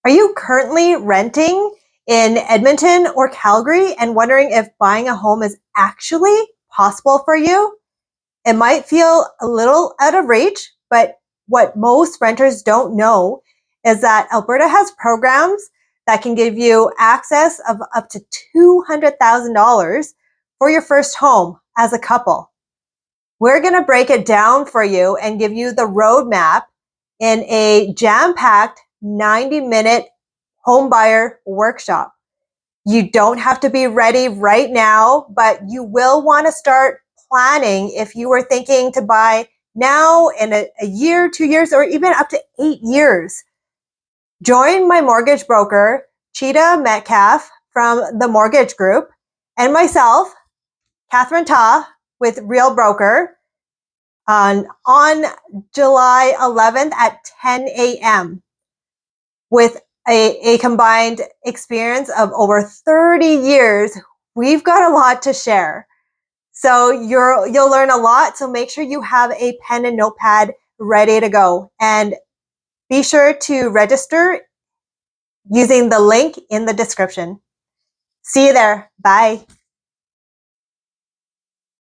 Are you currently renting in Edmonton or Calgary and wondering if buying a home is actually possible for you? It might feel a little out of reach, but what most renters don't know is that Alberta has programs that can give you access of up to $200,000 for your first home as a couple. We're going to break it down for you and give you the roadmap in a jam-packed 90-minute home buyer workshop. You don't have to be ready right now, but you will want to start planning if you were thinking to buy now in a year, 2 years, or even up to 8 years. Join my mortgage broker, Chita Metcalfe from the Mortgage Group, and myself, Catherine Ta with Real Broker, on July 11th at 10 a.m. with a combined experience of over 30 years. We've got a lot to share. So you'll learn a lot. So make sure you have a pen and notepad ready to go. And be sure to register using the link in the description. See you there. Bye.